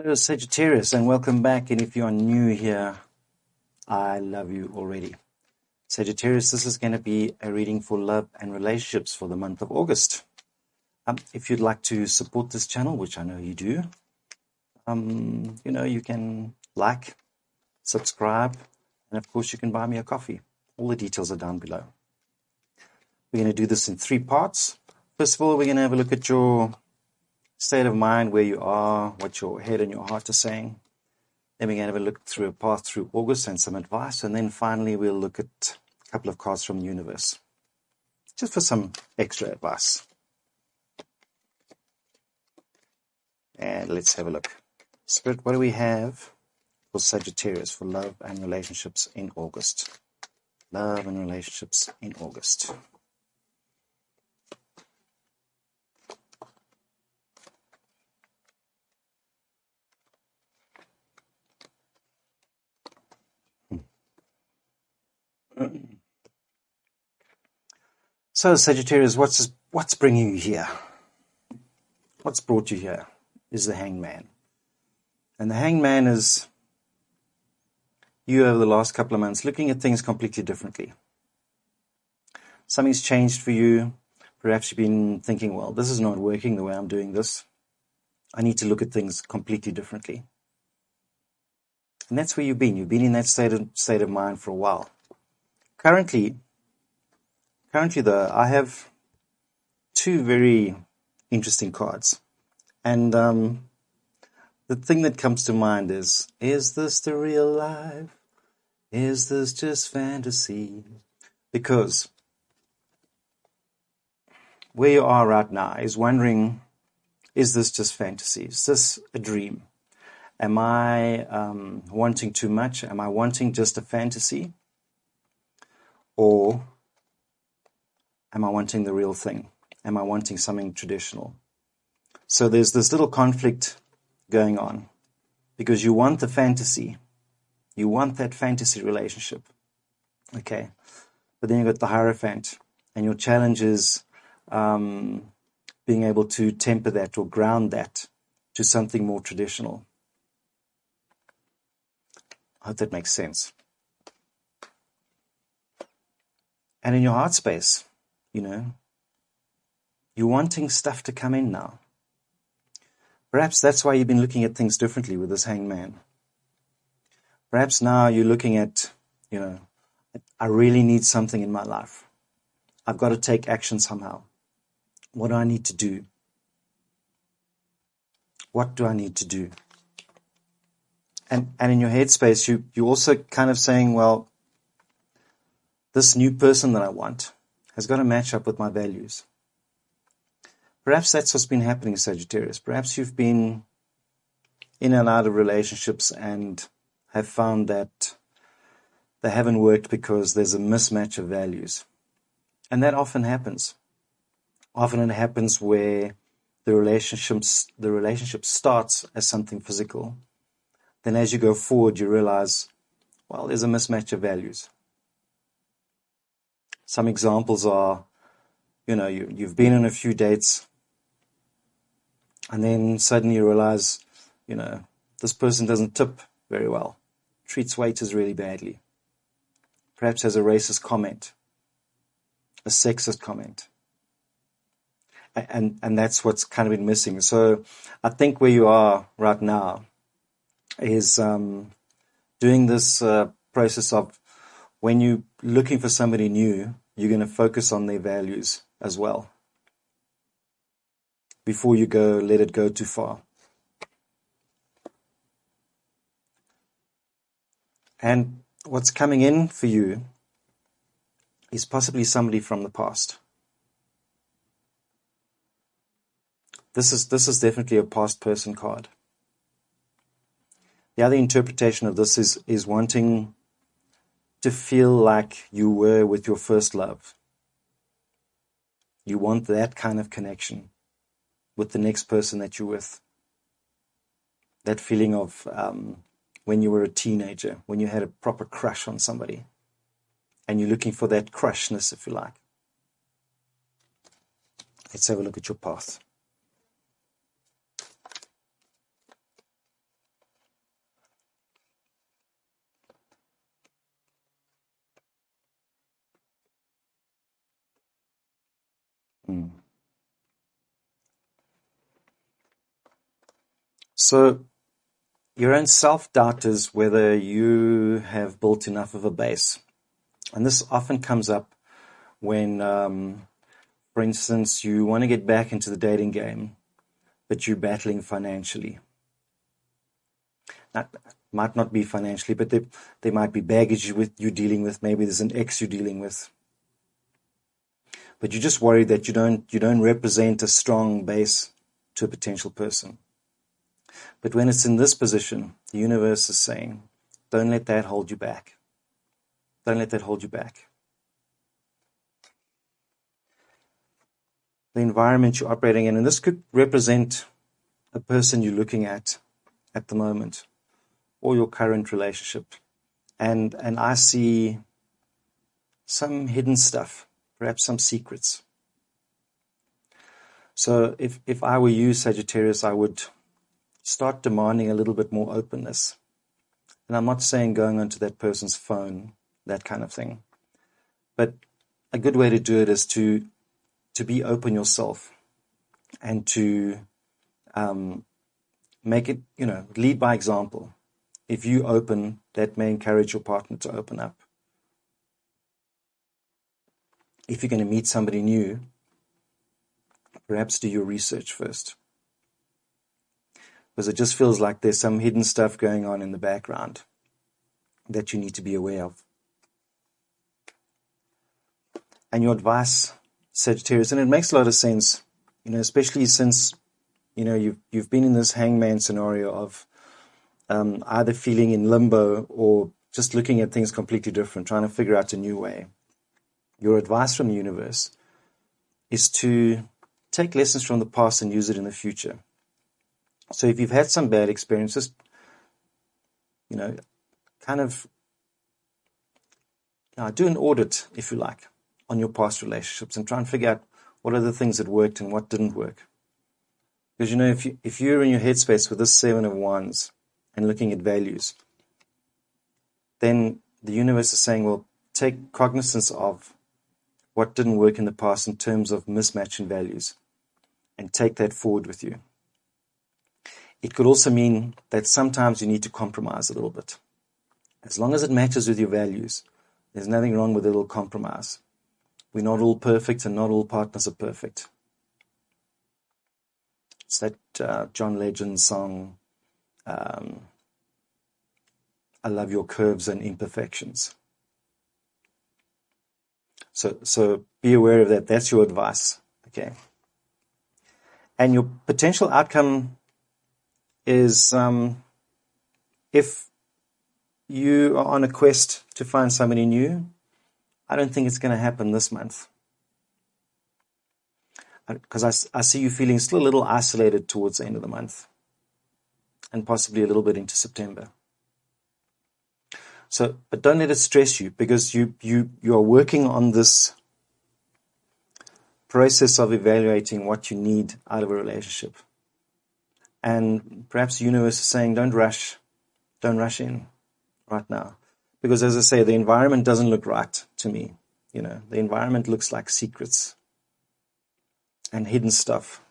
Hello, Sagittarius, and welcome back. And if you are new here, I love you already. Sagittarius, this is going to be a reading for love and relationships for the month of August. If you'd like to support this channel, which I know you do, you can like, subscribe, and of course you can buy me a coffee. All the details are down below. We're going to do this in 3 parts. First of all, we're going to have a look at your state of mind, where you are, what your head and your heart are saying. Then we're going to have a look through a path through August and some advice. And then finally, we'll look at a couple of cards from the universe, just for some extra advice. And let's have a look. Spirit, what do we have for Sagittarius for love and relationships in August? Love and relationships in August. So Sagittarius, what's bringing you here? What's brought you here is the Hangman. And the Hangman is you over the last couple of months looking at things completely differently. Something's changed for you. Perhaps you've been thinking, well, this is not working the way I'm doing this. I need to look at things completely differently. And that's where you've been. You've been in that state of mind for a while. Currently, though, I have 2 very interesting cards. And the thing that comes to mind is this the real life? Is this just fantasy? Because where you are right now is wondering, is this just fantasy? Is this a dream? Am I wanting too much? Am I wanting just a fantasy? Or am I wanting the real thing? Am I wanting something traditional? So there's this little conflict going on because you want the fantasy. You want that fantasy relationship. Okay. But then you've got the Hierophant, and your challenge is being able to temper that or ground that to something more traditional. I hope that makes sense. And in your heart space, you're wanting stuff to come in now. Perhaps that's why you've been looking at things differently with this Hangman. Perhaps now you're looking at, I really need something in my life. I've got to take action somehow. What do I need to do? What do I need to do? And in your headspace, you're also kind of saying, well, this new person that I want has got to match up with my values. Perhaps that's what's been happening, Sagittarius. Perhaps you've been in and out of relationships and have found that they haven't worked because there's a mismatch of values. And that often happens. Often it happens where the relationship starts as something physical. Then as you go forward, you realize, well, there's a mismatch of values. Some examples are, you've been on a few dates, and then suddenly you realize, this person doesn't tip very well, treats waiters really badly, perhaps has a racist comment, a sexist comment. And that's what's kind of been missing. So I think where you are right now is doing this process of when you're looking for somebody new, you're going to focus on their values as well before you let it go too far. And what's coming in for you is possibly somebody from the past. This is definitely a past person card. The other interpretation of this is wanting to feel like you were with your first love. You want that kind of connection with the next person that you're with. That feeling of when you were a teenager, when you had a proper crush on somebody, and you're looking for that crushness, if you like. Let's have a look at your path. So your own self-doubt is whether you have built enough of a base. And this often comes up when, for instance, you want to get back into the dating game, but you're battling financially. That might not be financially, but there might be baggage you're dealing with. Maybe there's an ex you're dealing with. But you're just worried that you don't represent a strong base to a potential person. But when it's in this position, the universe is saying, don't let that hold you back. Don't let that hold you back. The environment you're operating in, and this could represent a person you're looking at the moment, or your current relationship. And I see some hidden stuff, perhaps some secrets. So if I were you, Sagittarius, I would start demanding a little bit more openness. And I'm not saying going onto that person's phone, that kind of thing. But a good way to do it is to be open yourself and to make it, lead by example. If you open, that may encourage your partner to open up. If you're going to meet somebody new, perhaps do your research first. Because it just feels like there's some hidden stuff going on in the background that you need to be aware of. And your advice, Sagittarius, and it makes a lot of sense, especially since, you've been in this hangman scenario of either feeling in limbo or just looking at things completely different, trying to figure out a new way. Your advice from the universe is to take lessons from the past and use it in the future. So if you've had some bad experiences, kind of do an audit, if you like, on your past relationships and try and figure out what are the things that worked and what didn't work. Because, if you're in your headspace with this 7 of Wands and looking at values, then the universe is saying, well, take cognizance of what didn't work in the past in terms of mismatch in values and take that forward with you. It could also mean that sometimes you need to compromise a little bit. As long as it matches with your values, there's nothing wrong with a little compromise. We're not all perfect and not all partners are perfect. It's that John Legend song, I love your curves and imperfections. So be aware of that. That's your advice. Okay. And your potential outcome is if you are on a quest to find somebody new, I don't think it's going to happen this month. Because I see you feeling still a little isolated towards the end of the month. And possibly a little bit into September. So, but don't let it stress you, because you are working on this process of evaluating what you need out of a relationship. And perhaps the universe is saying, don't rush in right now. Because as I say, the environment doesn't look right to me. The environment looks like secrets and hidden stuff.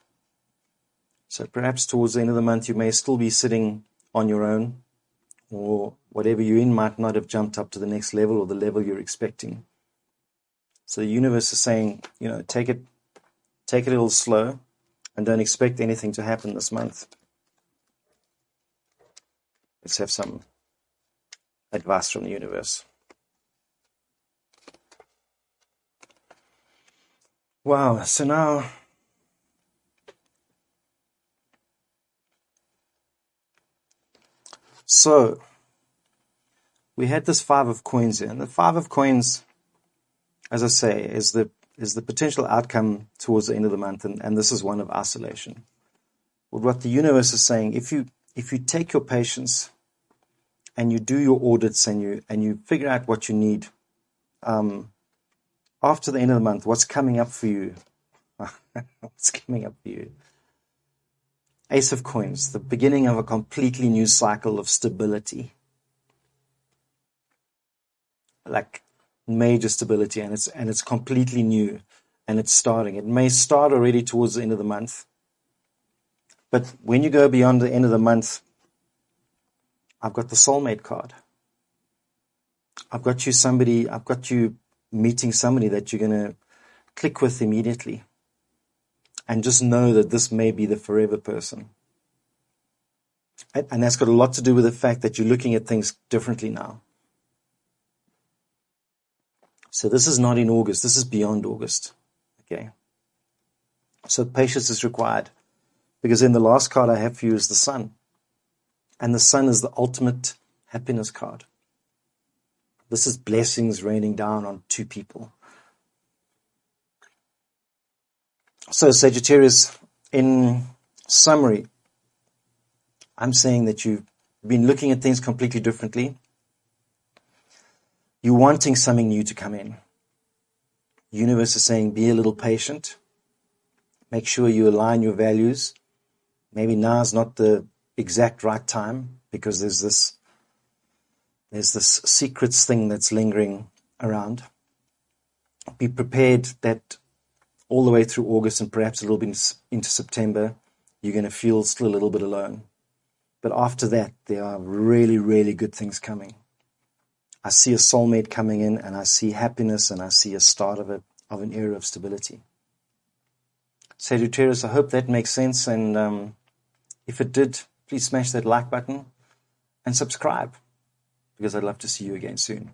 So perhaps towards the end of the month, you may still be sitting on your own, or whatever you're in might not have jumped up to the next level or the level you're expecting. So the universe is saying, take it a little slow and don't expect anything to happen this month. Let's have some advice from the universe. Wow, so now we had this 5 of coins here, and the 5 of coins, as I say, is the potential outcome towards the end of the month, and this is one of isolation. But what the universe is saying, if you take your patience and you do your audits and you figure out what you need, after the end of the month, what's coming up for you? What's coming up for you? Ace of Coins, the beginning of a completely new cycle of stability. Like major stability, and it's completely new. and it's starting. It may start already towards the end of the month. But when you go beyond the end of the month, I've got the soulmate card. I've got you meeting somebody that you're going to click with immediately. And just know that this may be the forever person. And that's got a lot to do with the fact that you're looking at things differently now. So this is not in August. This is beyond August. Okay. So patience is required. Because then the last card I have for you is the Sun. And the Sun is the ultimate happiness card. This is blessings raining down on two people. So Sagittarius, in summary, I'm saying that you've been looking at things completely differently. You're wanting something new to come in. The universe is saying, be a little patient. Make sure you align your values. Maybe now is not the exact right time because there's this secrets thing that's lingering around. Be prepared that all the way through August and perhaps a little bit into September, you're going to feel still a little bit alone. But after that, there are really, really good things coming. I see a soulmate coming in, and I see happiness, and I see a start of an era of stability. Sagittarius, I hope that makes sense, and if it did, please smash that like button and subscribe, because I'd love to see you again soon.